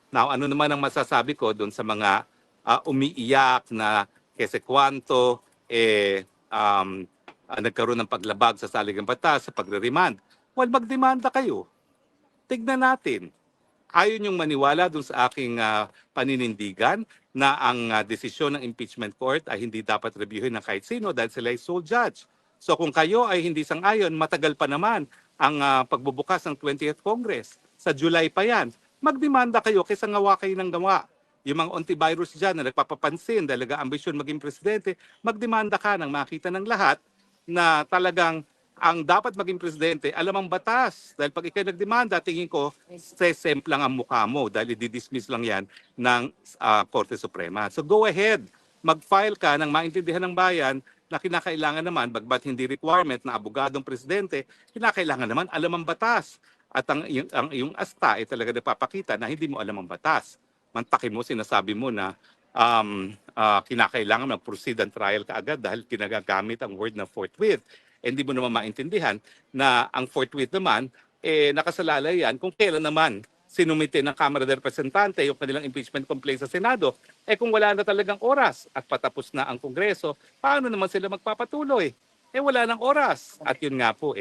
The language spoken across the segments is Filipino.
Now, ano naman ang masasabi ko doon sa mga umiiyak na kasi kwanto, nagkaroon ng paglabag sa saligang batas, sa pagre-remand? Well, magdemanda kayo. Tignan natin. Ayaw niyong maniwala dun sa aking paninindigan na ang desisyon ng impeachment court ay hindi dapat reviewin ng kahit sino dahil sila ay sole judge. So kung kayo ay hindi sang-ayon, matagal pa naman ang pagbubukas ng 20th Congress. Sa July pa yan. Magdemanda kayo kaysa ngawa kayo ng gawa. Yung mga antivirus dyan na nagpapapansin dahil nag-ambisyon maging presidente, magdemanda ka nang makita ng lahat na talagang ang dapat maging presidente, alam ang batas. Dahil pag ikaw nagdemanda, tingin ko, sesemp lang ang mukha mo dahil i-dismiss lang yan ng Korte Suprema. So go ahead, mag-file ka ng maintindihan ng bayan na kinakailangan naman, bagbat hindi requirement na abogadong presidente, kinakailangan naman alam ang batas. At ang iyong asta ay talaga napapakita na hindi mo alam ang batas. Mantakin mo, sinasabi mo na kinakailangan mag-proceed ang trial kaagad dahil kinagagamit ang word na forthwith. Hindi mo naman maintindihan na ang forthwith naman, nakasalalay yan kung kailan naman sinumite ng Kamara de Representante yung kanilang impeachment complaint sa Senado. Kung wala na talagang oras at patapos na ang Kongreso, paano naman sila magpapatuloy? Wala nang oras. At yun nga po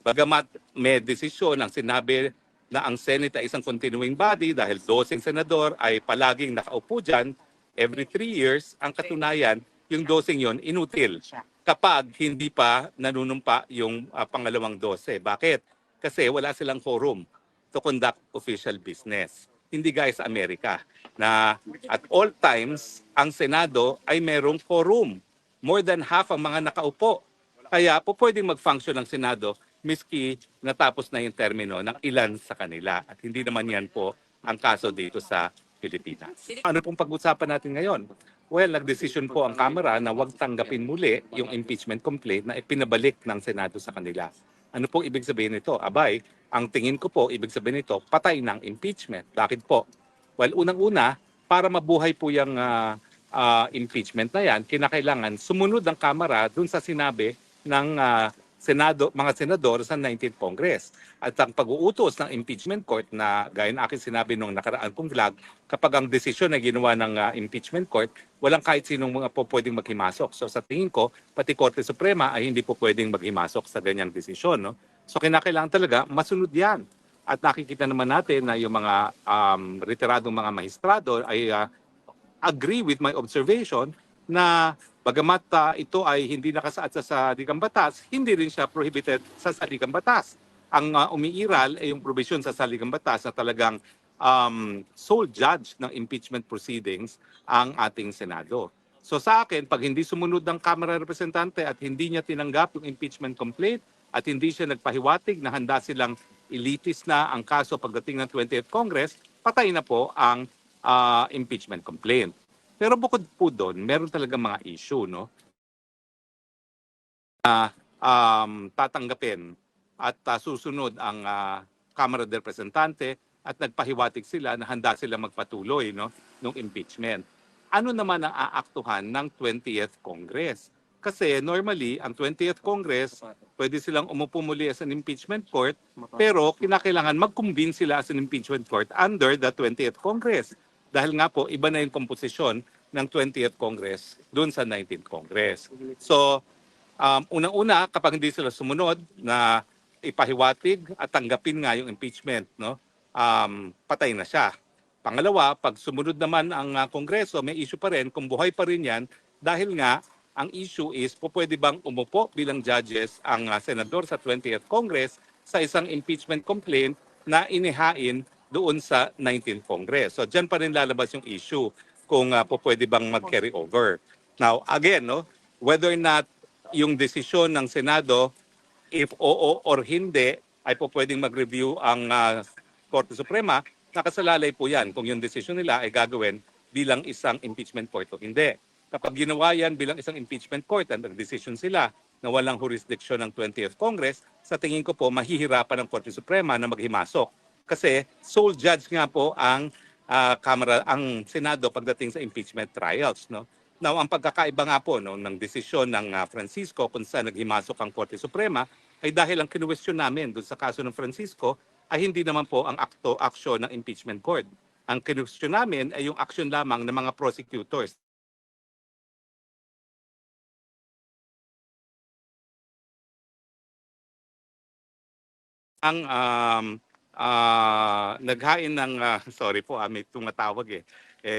bagamat may desisyon ang sinabi na ang Senate ay isang continuing body dahil 12 senador ay palaging nakaupo dyan every 3 years, ang katunayan, yung 12 yon inutil kapag hindi pa nanunumpa yung pangalawang 12. Bakit? Kasi wala silang quorum to conduct official business. Hindi gaya sa Amerika na at all times ang Senado ay merong quorum. More than half ang mga nakaupo. Kaya po pwedeng mag-function ng Senado miski natapos na yung termino ng ilan sa kanila. At hindi naman yan po ang kaso dito sa Pilipinas. Ano pong pag-usapan natin ngayon? Well, nagdesisyon po ang Kamara na huwag tanggapin muli yung impeachment complaint na ipinabalik ng Senado sa kanila. Ano pong ibig sabihin nito? Abay, ang tingin ko po, ibig sabihin nito, patay ng impeachment. Bakit po? Well, unang-una, para mabuhay po yung impeachment na yan, kinakailangan sumunod ang Kamara dun sa sinabi ng mga senador sa 19th Congress. At ang pag-uutos ng impeachment court na gaya ng aking sinabi nung nakaraan kong vlog, kapag ang desisyon na ginawa ng impeachment court, walang kahit sinong mga po pwedeng maghimasok. So sa tingin ko, pati Korte Suprema ay hindi po pwedeng maghimasok sa ganyang desisyon. No? So kinakailangan talaga masunod yan. At nakikita naman natin na yung mga retiradong mga maestrado ay agree with my observation na bagamat ito ay hindi nakasaad sa saligang batas, hindi rin siya prohibited sa saligang batas. Ang umiiral ay yung provision sa saligang batas na talagang sole judge ng impeachment proceedings ang ating Senado. So sa akin, pag hindi sumunod ng Kamara Representante at hindi niya tinanggap yung impeachment complaint at hindi siya nagpahiwatig na handa silang ilitis na ang kaso pagdating ng 20th Congress, patay na po ang impeachment complaint. Pero bukod po doon, meron talaga mga issue, no? Tatanggapin at susunod ang Kamara de Representante at nagpahiwatig sila na handa sila magpatuloy no ng impeachment. Ano naman ang aaktuhan ng 20th Congress? Kasi normally, ang 20th Congress, pwede silang umupo muli as an impeachment court, pero kinakailangan mag-convene sila as an impeachment court under the 20th Congress. Dahil nga po, iba na yung komposisyon ng 20th Congress doon sa 19th Congress. So, unang-una, kapag hindi sila sumunod na ipahiwatig at tanggapin nga yung impeachment, no, patay na siya. Pangalawa, pag sumunod naman ang Kongreso, may issue pa rin, kung buhay pa rin yan, dahil nga, ang issue is, pwede bang umupo bilang judges ang senador sa 20th Congress sa isang impeachment complaint na inihain doon sa 19th Congress. So, dyan pa rin lalabas yung issue kung pwede bang mag-carry over. Now, again, no, whether or not yung desisyon ng Senado, if oo or hindi, ay pwedeng mag-review ang Korte Suprema, nakasalalay po yan kung yung desisyon nila ay gagawin bilang isang impeachment court o hindi. Kapag ginawa yan bilang isang impeachment court at nag-decision sila na walang jurisdiction ng 20th Congress, sa tingin ko po mahihirapan ng Korte Suprema na maghimasok. Kasi sole judge nga po ang ang Senado pagdating sa impeachment trials. No? Now, ang pagkakaiba nga po no, ng desisyon ng Francisco kung saan naghimasok ang Korte Suprema ay dahil ang kinuwestiyon namin doon sa kaso ng Francisco ay hindi naman po ang aksyon ng impeachment court. Ang kinwestiyon namin ay yung action lamang ng mga prosecutors. Ang naghain ng sorry po, may tumatawag eh.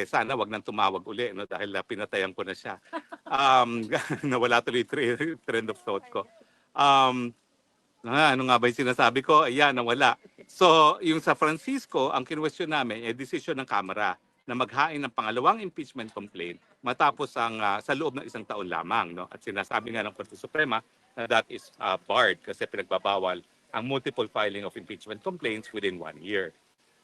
Sana wag nang tumawag uli no dahil pinatayan ko na siya. Nawala tuloy trend of thought ko. Ano nga ba yung sinasabi ko? Ayan, nawala. So, yung sa Francisco, ang kinwestiyon namin ay desisyon ng Kamara na maghain ng pangalawang impeachment complaint matapos sa loob ng isang taon lamang. No? At sinasabi nga ng Korte Suprema na that is barred kasi pinagbabawal ang multiple filing of impeachment complaints within 1 year.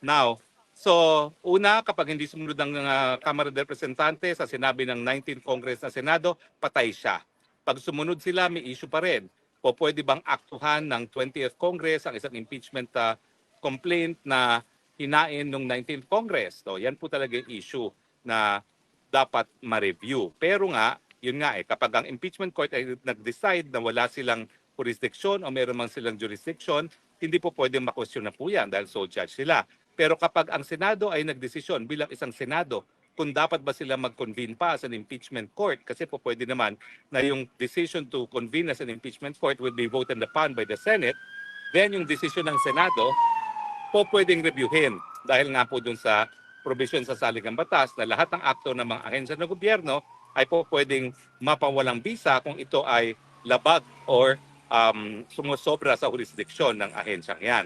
Now, so una, kapag hindi sumunod ng Kamara de Representante sa sinabi ng 19th Congress na Senado, patay siya. Pag sumunod sila, may issue pa rin. O pwede bang aktuhan ng 20th Congress ang isang impeachment complaint na hinain ng 19th Congress? So, yan po talaga yung issue na dapat ma-review. Pero nga, yun nga kapag ang impeachment court ay nag-decide na wala silang jurisdiction o meron mang silang jurisdiction, hindi po pwedeng ma-question na po yan dahil sole judge sila. Pero kapag ang Senado ay nagdesisyon bilang isang Senado, kung dapat ba sila mag-convene pa as an impeachment court, kasi po pwede naman na yung decision to convene as an impeachment court will be voted upon by the Senate, then yung decision ng Senado po pwedeng reviewin dahil nga po dun sa provision sa saligang batas na lahat ng akto ng mga ahensya ng gobyerno ay po pwedeng mapawalang bisa kung ito ay labag or sumusobra sa jurisdiksyon ng ahensyang yan.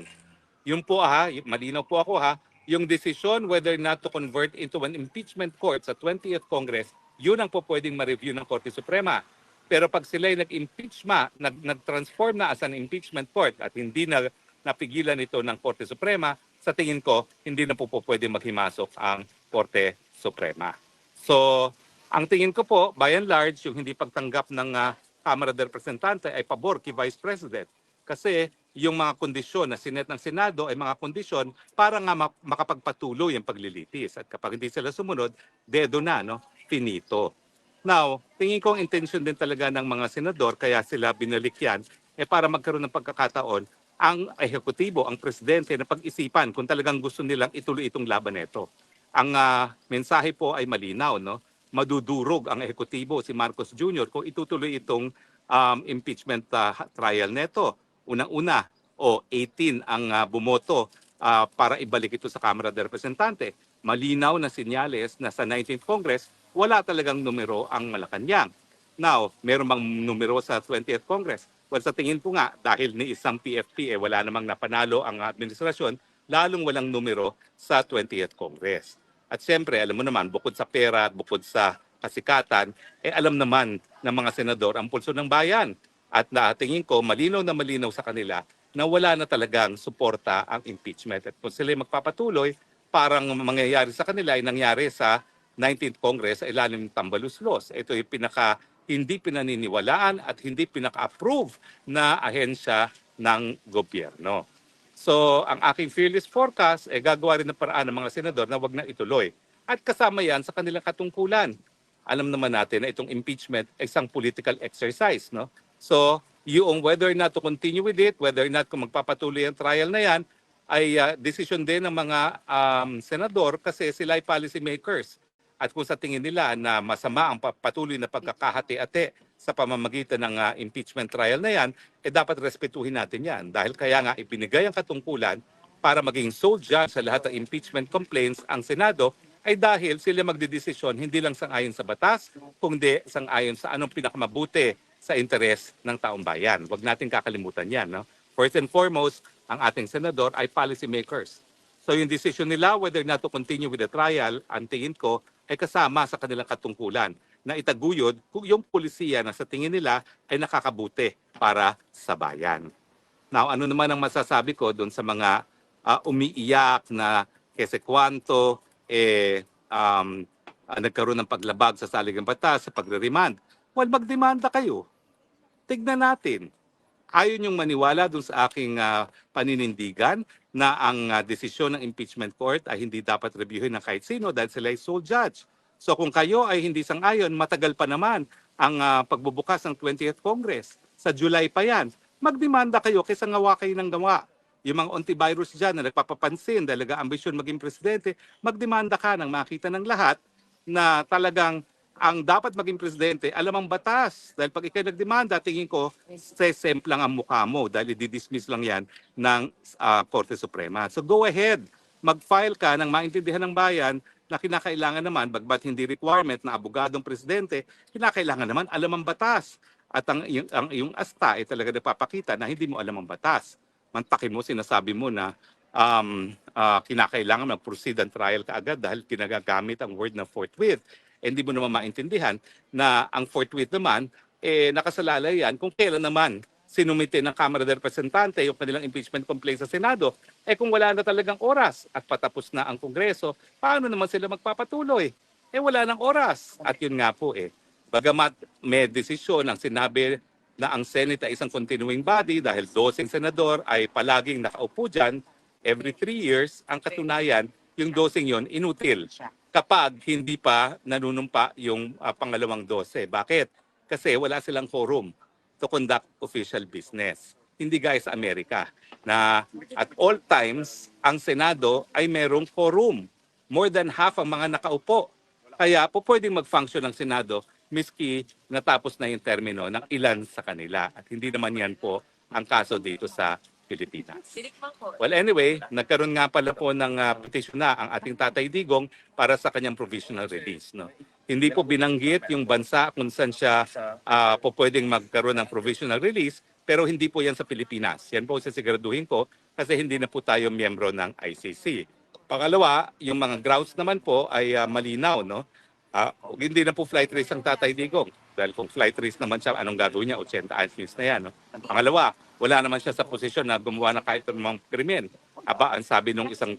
Yung po malinaw po ako yung decision whether not to convert into an impeachment court sa 20th Congress, yun ang po pwedeng ma-review ng Korte Suprema. Pero pag sila ay nag-transform na as an impeachment court at hindi na napigilan ito ng Korte Suprema, sa tingin ko, hindi na po pwedeng maghimasok ang Korte Suprema. So, ang tingin ko po, by and large, yung hindi pagtanggap ng Kamara de Representante ay pabor kay Vice President. Kasi yung mga kondisyon na sinet ng Senado ay mga kondisyon para nga makapagpatuloy ang paglilitis. At kapag hindi sila sumunod, dedo na, no? Finito. Now, tingin ko ang intention din talaga ng mga senador, kaya sila binalik yan, para magkaroon ng pagkakataon ang ehekutibo, ang presidente na pag-isipan kung talagang gusto nilang ituloy itong laban nito. Ang mensahe po ay malinaw, no? Madudurog ang ehekutibo si Marcos Jr. kung itutuloy itong impeachment trial neto. Unang-una, 18 ang bumoto para ibalik ito sa Kamara de Representante. Malinaw na sinyales na sa 19th Congress, wala talagang numero ang Malacanang. Now, meron bang numero sa 20th Congress? Well, sa tingin ko nga, dahil ni isang PFP, wala namang napanalo ang administrasyon, lalong walang numero sa 20th Congress. At siyempre, alam mo naman, bukod sa pera at bukod sa kasikatan, alam naman ng mga senador ang pulso ng bayan. At tingin ko, malinaw na malinaw sa kanila na wala na talagang suporta ang impeachment. At kung sila magpapatuloy, parang mangyayari sa kanila ay nangyari sa 19th Congress sa ilalim ng Tambaluslos. Ito ay hindi pinaniniwalaan at hindi pinaka-approve na ahensya ng gobyerno. So, ang aking fearless forecast, gagawa rin ng paraan ng mga senador na wag na ituloy. At kasama yan sa kanilang katungkulan. Alam naman natin na itong impeachment ay isang political exercise, no? So, yung whether or not to continue with it, whether or not kung magpapatuloy ang trial na yan, ay decision din ng mga senador kasi sila ay policy makers. At kung sa tingin nila na masama ang patuloy na pagkakahati-ate sa pamamagitan ng impeachment trial na yan, dapat respetuhin natin yan. Dahil kaya nga ibinigay ang katungkulan para maging sole judge sa lahat ng impeachment complaints ang Senado ay dahil sila magdidesisyon hindi lang sang-ayon sa batas, kundi sang-ayon sa anong pinakamabuti sa interes ng taong bayan. Huwag natin kakalimutan yan. No? First and foremost, ang ating senador ay policy makers. So yung decision nila whether not to continue with the trial, ang tingin ko ay kasama sa kanilang katungkulan na itaguyod kung yung polisiya na sa tingin nila ay nakakabuti para sa bayan. Now, ano naman ang masasabi ko doon sa mga umiiyak na kasi kwanto, nagkaroon ng paglabag sa saligang batas, sa pagre-remand. Well, magdemanda kayo. Tignan natin. Ayaw niyong maniwala dun sa aking paninindigan na ang desisyon ng impeachment court ay hindi dapat reviewin ng kahit sino dahil sila ay sole judge. So kung kayo ay hindi sang-ayon, matagal pa naman ang pagbubukas ng 20th Congress. Sa July pa yan. Magdemanda kayo kaysa ngawa kayo ng gawa. yung mga antivirus dyan na nagpapapansin dahil ambisyon maging presidente, magdemanda ka nang makita ng lahat na talagang ang dapat maging presidente, alam ang batas. Dahil pag ikaw nagdemanda, tingin ko, sesempl lang ang mukha mo dahil i-dismiss lang yan ng Korte Suprema. So go ahead, mag-file ka ng maintindihan ng bayan na kinakailangan naman, bagbat hindi requirement na abogadong presidente, kinakailangan naman alam ang batas. At ang iyong asta ay talaga napapakita na hindi mo alam ang batas. Mantakin mo, sinasabi mo na kinakailangan mag-proceed ang trial kaagad dahil kinagagamit ang word na forthwith. Hindi mo naman maintindihan na ang forthwith naman, nakasalalay yan kung kailan naman sinumite ng Kamara de Representante yung kanilang impeachment complaint sa Senado. Kung wala na talagang oras at patapos na ang Kongreso, paano naman sila magpapatuloy? Wala nang oras. At yun nga po bagamat may desisyon ang sinabi na ang Senate ay isang continuing body dahil 12 senador ay palaging nakaupo dyan every 3 years, ang katunayan, yung 12 yon inutil kapag hindi pa nanunumpa yung pangalawang 12. Bakit? Kasi wala silang quorum to conduct official business. Hindi gaya sa Amerika na at all times ang Senado ay merong quorum. More than half ang mga nakaupo. Kaya po pwedeng mag-function ang Senado miski natapos na yung termino ng ilan sa kanila. At hindi naman yan po ang kaso dito sa Pilipinas. Well, anyway, nagkaroon nga pala po ng petition na ang ating Tatay Digong para sa kanyang provisional release. No? Hindi po binanggit yung bansa kung saan siya po pwedeng magkaroon ng provisional release, pero hindi po yan sa Pilipinas. Yan po sisiguraduhin ko kasi hindi na po tayo miyembro ng ICC. Pangalawa, yung mga grounds naman po ay malinaw. No? Hindi na po flight risk ang Tatay Digong. Dahil kung flight risk naman siya, anong gagawin niya? 80 years na yan. No? Pangalawa, wala naman siya sa posisyon na gumawa ng kahit anumang krimen. Aba, ang sabi nung isang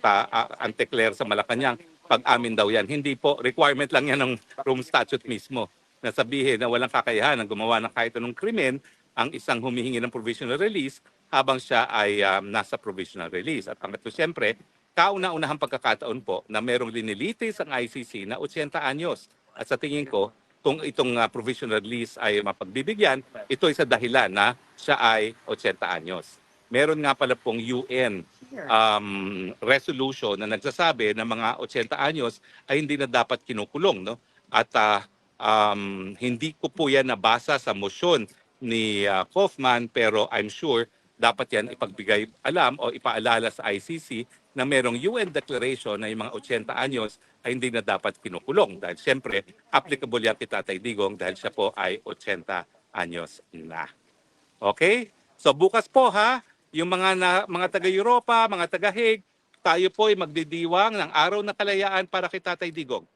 Anteclair sa Malacanang, pag-amin daw yan. Hindi po, requirement lang yan ng Rome Statute mismo. Na sabihin na walang kakayahan ng gumawa ng kahit anong krimen ang isang humihingi ng provisional release habang siya ay nasa provisional release. At pangatlo, siyempre, kauna-unahang pagkakataon po na merong linilitis ang ICC na 80 anyos. At sa tingin ko, kung itong provisional release ay mapagbibigyan, ito ay sa dahilan na siya ay 80 anyos. Meron nga pala pong UN resolution na nagsasabi na mga 80 anyos ay hindi na dapat kinukulong. No? At hindi ko po yan nabasa sa motion ni Kaufman, pero I'm sure dapat yan ipagbigay alam o ipaalala sa ICC na merong UN declaration na yung mga 80 anyos ay hindi na dapat kinukulong. Dahil siyempre, applicable yan kay Tatay Digong dahil siya po ay 80 anyos na. Okay? So bukas po yung mga taga-Europa, mga taga-Hague, tayo po ay magdidiwang ng Araw ng Kalayaan para kay Tatay Digong.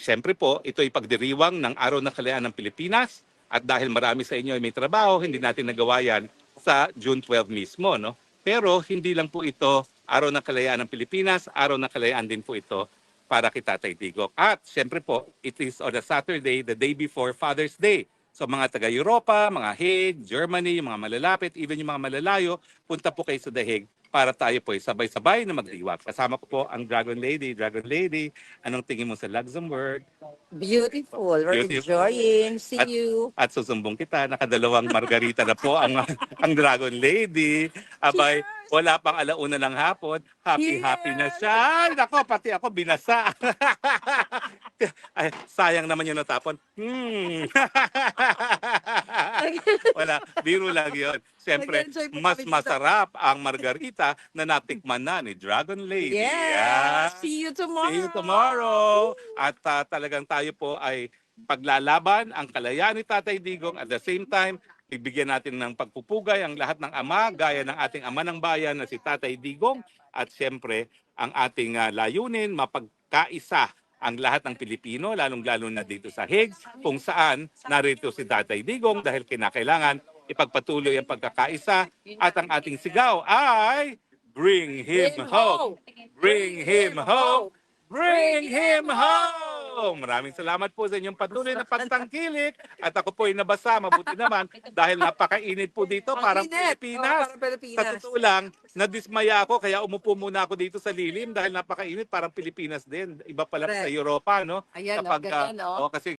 Siyempre po, ito ay pagdiriwang ng Araw ng Kalayaan ng Pilipinas at dahil marami sa inyo ay may trabaho, hindi natin nagawa yan sa June 12 mismo. No? Pero hindi lang po ito Araw ng Kalayaan ng Pilipinas, Araw ng Kalayaan din po ito para kay Tatay Digong. At siyempre po, it is on a Saturday, the day before Father's Day. So mga taga-Europa, mga Hague, Germany, yung mga malalapit, even yung mga malalayo, punta po kayo sa The Hague para tayo po sabay-sabay na magdiwag. Kasama ko po ang Dragon Lady. Dragon Lady, anong tingin mo sa Luxembourg? Beautiful. We're Beautiful. enjoying. See you. At susumbong kita, nakadalawang margarita na po ang Dragon Lady. Abay, wala pang alauna ng hapon. Happy na siya. Ay, nako, pati ako binasa. Ay, sayang naman yung natapon. Wala, biro lang yun. Siyempre, mas masarap ang margarita na natikman na ni Dragon Lady. Yes. See you tomorrow. See you tomorrow. At talagang tayo po ay paglalaban ang kalayaan ni Tatay Digong. At the same time, bibigyan natin ng pagpupugay ang lahat ng ama, gaya ng ating ama ng bayan na si Tatay Digong. At siyempre, ang ating layunin, mapagkaisa ang lahat ng Pilipino, lalong-lalo na dito sa Hague, kung saan narito si Tatay Digong dahil kinakailangan ipagpatuloy ang pagkakaisa at ang ating sigaw ay Bring Him Home! Bring Him Home! Bring Him Home! Maraming salamat po sa inyong patuloy na pagtangkilik at ako po ay nabasa, mabuti naman dahil napakainit po dito, parang Pilipinas. Parang Pilipinas. Sa totoo lang, nadismaya ako kaya umupo muna ako dito sa lilim dahil napakainit, parang Pilipinas din. Iba pala sa Europa, no? Ayan, Kapag, ganyan, kasi